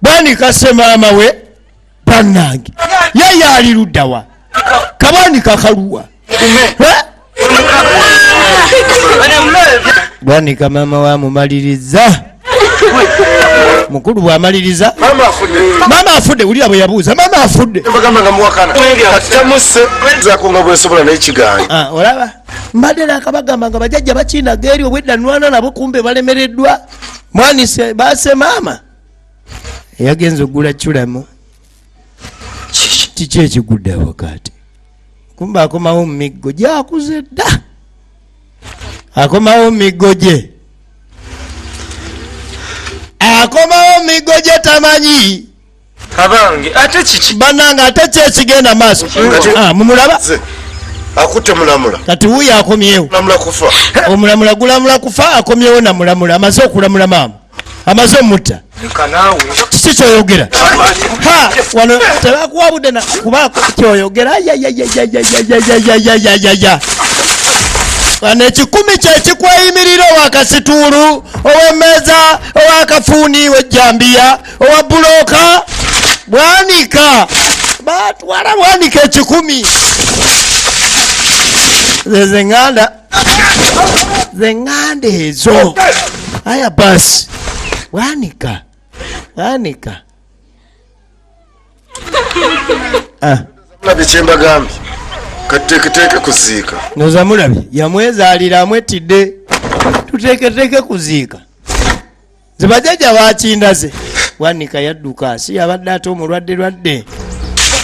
bwanika semaama we bannange ye yali luddawa kabwanika kaluwa bwanika maama wamumaliriza mukulu bwamaliriza maama afudde wulira bwe yabuuza maama afudde olaba mbadde nakabagamba nga bajajja bakinaga eri obwedda nwana nabo kumbe balemereddwa mwanise baase maama yagenza okugula culamu kiki ekigudde awakati kumbe akomawo mu miggo gyakuze dda akomawo mu miggo gye akomawo mu miggo gye tamanyi kabange ate kiki bannange ate kyekigenda maaso mumulaba akutte mulamula kati wuyo akomyewo omulamula gulamula kufa akomyewo namulamula amaze okulamula maama amaze omutta kiki kyoyogera wano tebakuwabudde kubaako kyoyogera wano ekikumi kyekikweyimirira owakasituulu ow'emmeeza owakafuuni wejjambiya owa bulooka bwanika batwala bwanika ekikumi zeŋŋanda ezo aya basi bwanika mulabye kyembagambye kateeketeeke kuziika noza mulabye yamwezaalira amwetidde tuteeketeeke kuziika zebajajja bakindaze bwanika yadduka si yabadde ate omulwadde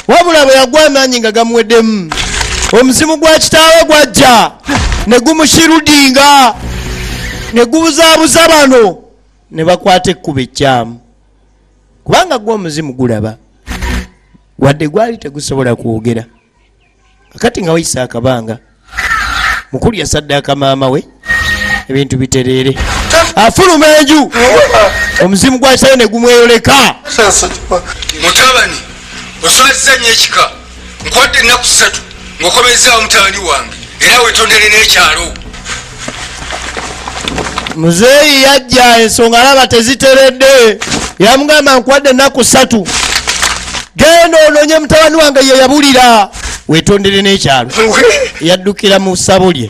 wabula bwe yagwa amaanyi nga gamuweddemu omuzimu gwa kitaawe gwajja ne gumushirudinga ne gubuzaabuza bano ne bakwata ekkuba ekyamu kubanga gwa omuzimu gulaba wadde gwali tegusobola kwogera kakati nga wayisa akabanga mukulu yasaddaaka maama we ebintu bitereere afuluma enju omuzimu gwa kitaawe ne gumweyoleka mutabani oswazizza nnyo ekika nkwadde ennaku 3 ng'okomezaawo mutabani wange era wetondere n'ekyalo muzeeyi yajja ensonga alaba teziteredde yamugamba nkwadde ennaku 3 genda ononye mutabani wange ye yabulira wetondere n'ekyalo yaddukira mu ssabo lye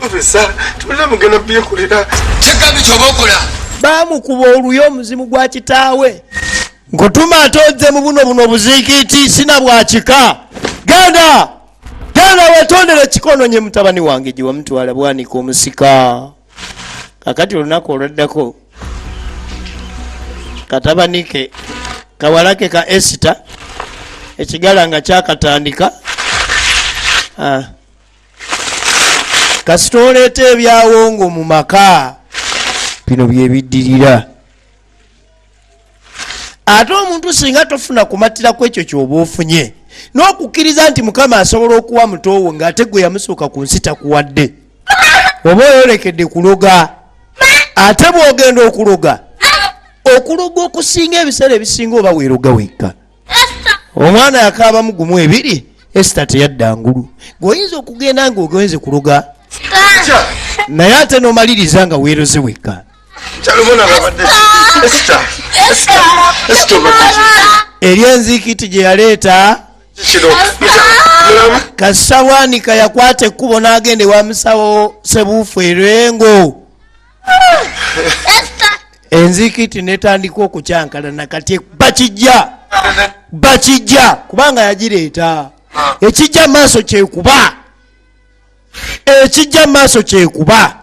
kyegambi kyoba okola bamukuba oluyo omuzimu gwa kitaawe nkutuma atozze mu buno obuziikiti sina bwakika genda wetondere ekikononye mutabani wange gye wamutwala bwanika omusika kakati olunaku olwaddako katabanike kawalake ka Esita ekigala nga kyakatandika kasita oleeta ebyawongo mu maka bino byebiddirira ate omuntu singa tofuna kumatira ku ekyo kyoba ofunye n'okukkiriza nti mukama asobola okuwa mutoowo ng'ate gwe yamusooka ku nsi takuwadde oba oyolekedde kuloga ate bw'ogenda okuloga okusinga ebiseera ebisinga oba weeroga wekka omwana yakaabamu gumu 2 Esita teyadda ngulu gweoyinza okugenda ng'ogenze kuloga naye ate n'omaliriza nga weeroze wekka eri enziikiti gye yaleeta kasita bwanika yakwata ekkubo n'agenda ewa musawo Sebuufu Erwengo enziikiti netandika okukyankalana kati bakijja kubanga yagireeta ekijja maaso kyekuba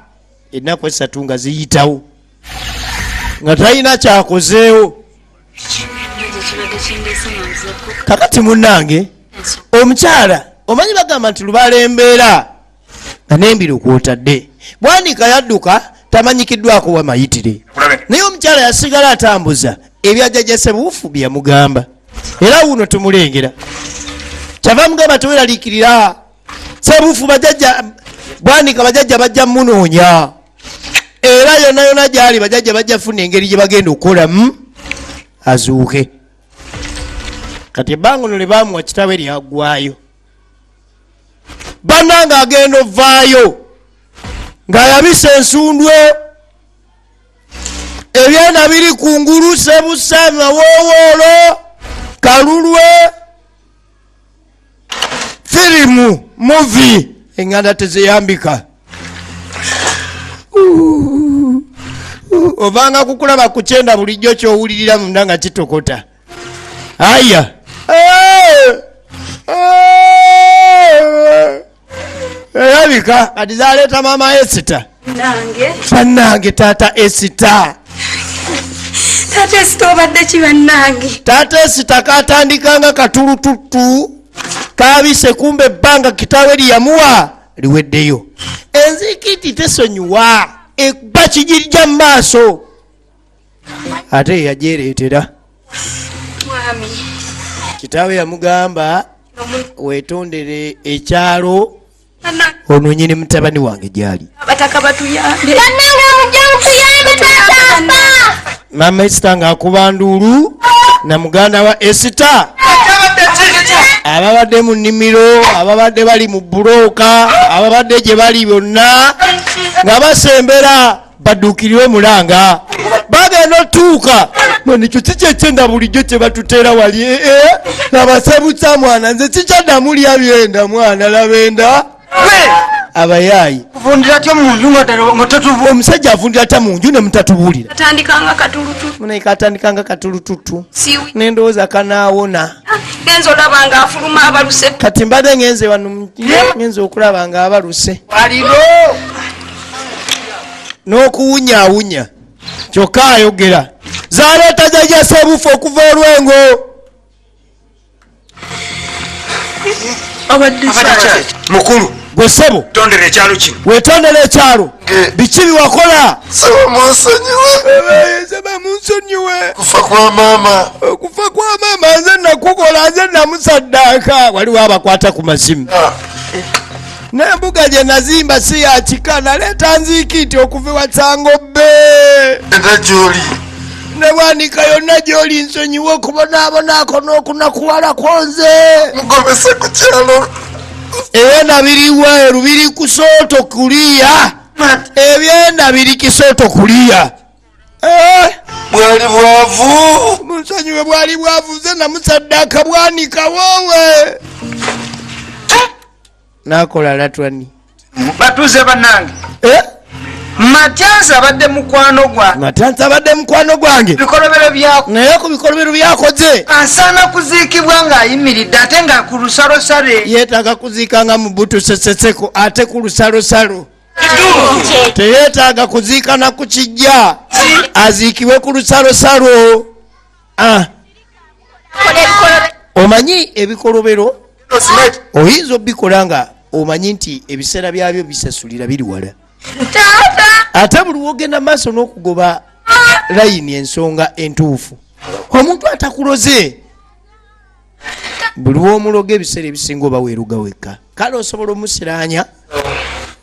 ennaku 3 nga ziyitawo nga talina kyakozeewo kakati munnange omukyala omanyi bagamba nti lubaala embeera nga n'embiro kwotadde bwanika yadduka tamanyikiddwako wamayitire naye omukyala yasigala atambuza ebyajjajja Sebuufu bye yamugamba era wuno tumulengera kyava mugamba teweraliikirira Sebuufu bwanika bajajja bajja munoonya era yonna gyali bajajja bajja funa engeri gye bagenda okukolamu azuuke kati ebbanga ono lyebamuwa kitaawe lyaggwayo bannanga agenda ovaayo nga yabisa ensundwe ebyenda biri kungulu Sebusama Wowoolo Kalulwe firimu movie enganda teziyambika obanga kukulaba ku kyenda bulijjo kyowulirira munda nga kitokota aya erabika kati zaleeta mama Esita bannange taata Esita taata Esita obadde ki bannange taata Esita katandikanga katulututu kabise kumbe ebbanga kitaawe lyamuwa liweddeyo enzikiti tesonyiwa ebba kijirija mu maaso ate yajereetera mwami kitaawe yamugamba wetondere ekyalo ono nyini mutabani wange gyali abataka batuyambe mama Esita ng'akuba nduulu na muganda wa Esita ababadde mu nnimiro ababadde bali mu bulooka ababadde gye bali byonna nga basembera badduukiriwe mulanga bagenda otuuka ekyo kikyekyenda bulijjo kye batuteera wali nabasebutsa mwana nze kikyaddamu lya byenda mwana labenda abayaayi omusajja avundira ta mu nju ne mutatubuulira katandikanga katulututu nendowooza kanaawona genza olaba nga afuluma abaluse kati mbadde ngenze wano ngenza okulaba nga abaluse n'okuwunyaawunya kyokka ayogera zaleeta jajja Sebufu okuva olwengo mukulu gwe ssebo tondera ekyalo kino wetondera ekyalo biki biwakola munsonyiwe okufa kwa maama nze nakukola nze namusaddaaka waliwo abakwata ku masimu n'embuga gye nazimba si ya kika naleeta nziikiti okuva ewatsangobe ne bwanika yonna gy'oli nsonyiwe okubonaabonako n'okunakuwalako nze mugobese ku kyalo ebyenda biri weeru biri kusooto kuliya ebyenda biri kisooto kuliya bwali bwavu munsonyiwe bwali bwavu nze namusaddaaka bwanika woowe nakola latwani batuuze bannange Matyansa abadde mukwano gwa Matyansa abadde mukwano gwange bikolobero byako naye ku bikolobero byakoze asaana kuziikibwa ng'ayimiridde ate nga ku lusalosale yeetaaga kuziika mu butu seseseko ate ku lusalosalo teyeetaaga kuziika na ku kijja aziikibwe ku lusalosalo omanyi ebikolobero oyinza obikola nga omanyi nti ebiseera byabyo bisasulira biri wala ate buli wogenda maaso n'okugoba layini ensonga entuufu omuntu atakuloze buli womuloga ebiseera ebisinga oba weeruga wekka kale osobola omusiraanya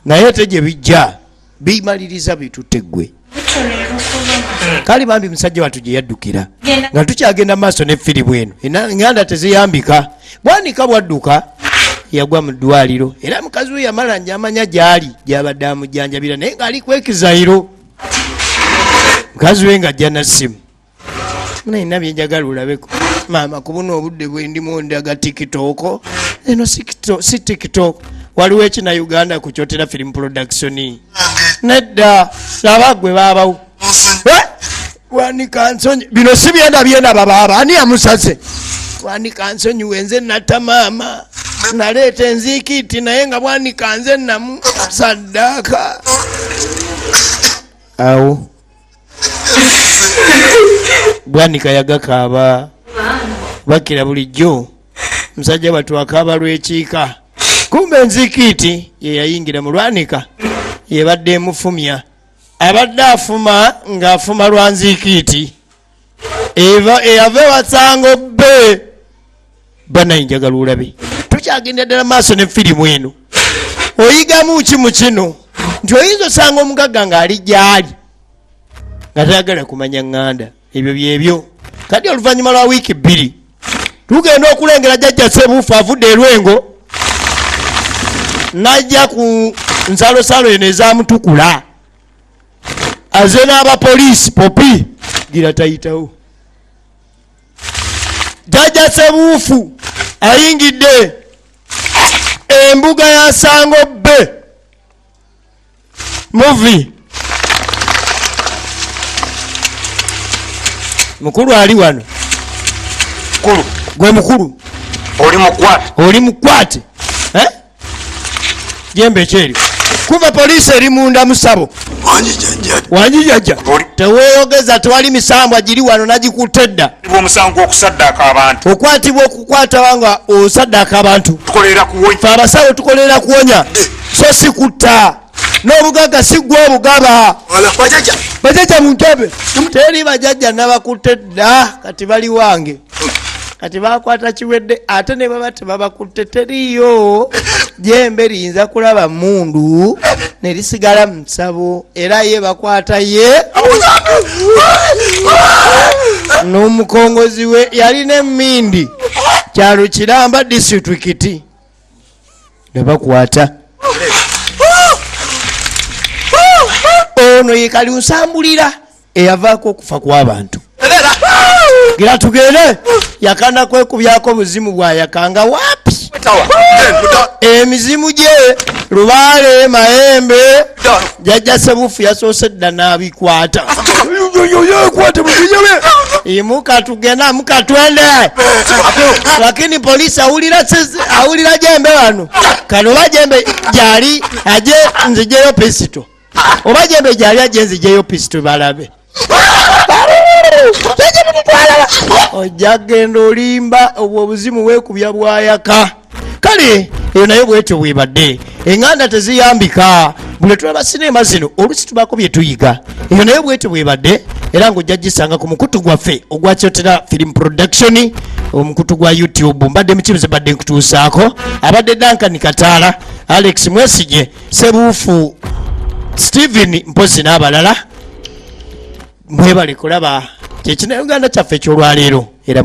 naye te gye bijja bimaliriza bitutte ggwe kale bambi musajja wattu gye yaddukira nga tukyagenda maaso ne firimu eno enganda teziyambika bwanika bwadduka yagwa mu ddwaliro era mukazi we yamala njamanya gyali gyabadde amujjanjabira naye ng'ali kwekizayiro mukazi we ng'ajja na ssimu naina byenjagala olabeko maama ku buno obudde bwe ndimu ndaga tikitooko eno si tikitooko waliwo ekina Uganda ku kyotera film production nedda laba gwe baabawo wanika nsonyi bino si byenda babaaba ani yamusaze wanika nsonyi wenze natta maama naleeta enziikiti naye nga bwanika nze namusaddaaka awo bwanika yagakaaba bakira bulijjo musajja batu akaaba lw'ekiika kumbe enziikiti ye yayingira mu lwanika yebadde emufumya abadde afuma ng'afuma lwa nziikiti eyava ewatsango bbe banayinjagala olabe tukyagenda ddala maaso ne firimu eno oyigamu ki mu kino nti oyinza osanga omugagga ng'ali gyali nga tayagala kumanya ŋŋanda ebyo byebyo kati oluvannyuma lwa wiiki 2 tugenda okulengera jjajja Sebufu avudde erwengo najja ku nsalosalo eno ezamutukula aze n'abapoliisi popi gira tayitawo. Jjajja Ssebuufu ayingidde embuga ya Sango B movie. Mukulu ali wano. Mukulu. Gwe mukulu. Oli mukwate. Jembe kyeri. Kuba poliisi eri munda musabo. Wanjijajja. Teweeyogeza tewali misambwa giri wano nagikutte dda. Omusango okusaddaaka abantu. Okwatibwa okukwata wanga osaddaaka abantu. Tukolera kuwonya. Fe abasawo tukolera kuwonya. So si kutta. N'obugagga si gwe obugaba. Bajajja muntebe. Teri bajajja nabakutte dda kati bali wange. Kati bakwata kiwedde ate ne baba tebabakutte teriyo. Jembe liyinza kulaba mundu ne lisigala mu nsabo era ye bakwata ye. N'omukongozi we yalina emmindi kyalo Kiramba disitulikiti ne bakwata. Ono ye kali nsambulira eyavaako okufa kw'abantu. Gira tugende yakanda kwekubyako buzimu bwayakanga wapi. Emizimu gye Lubaale Mayembe Jjajja Ssebuufu yasoose dda n'abikwata. Imuka tugenda muka twende. Lakini polisi awulira Jembe wano. Kano oba Jembe gyali aje nzijeyo pisito. Oba Jembe gyali aje nzijeyo pisito balabe. Ojja genda olimba obwo obuzimu weekubya bwayaka. Kale eyo nayo bwetyo bwebadde. Eŋŋanda teziyambika. Bule tulaba sinema zino olusi tubaako bye tuyiga. Eyo nayo bwetyo bwebadde era ng'ojja gisanga ku mukutu gwaffe ogwa Kyotera Film Production, omukutu gwa YouTube. Mbadde mukibuze badde nkutuusaako. Abadde Duncan Kataala, Alex Mwesige, Ssebuufu, Steven Mpozi n'abalala. Mwebale kulaba kyekina Uganda kyaffe ekyolwaleero era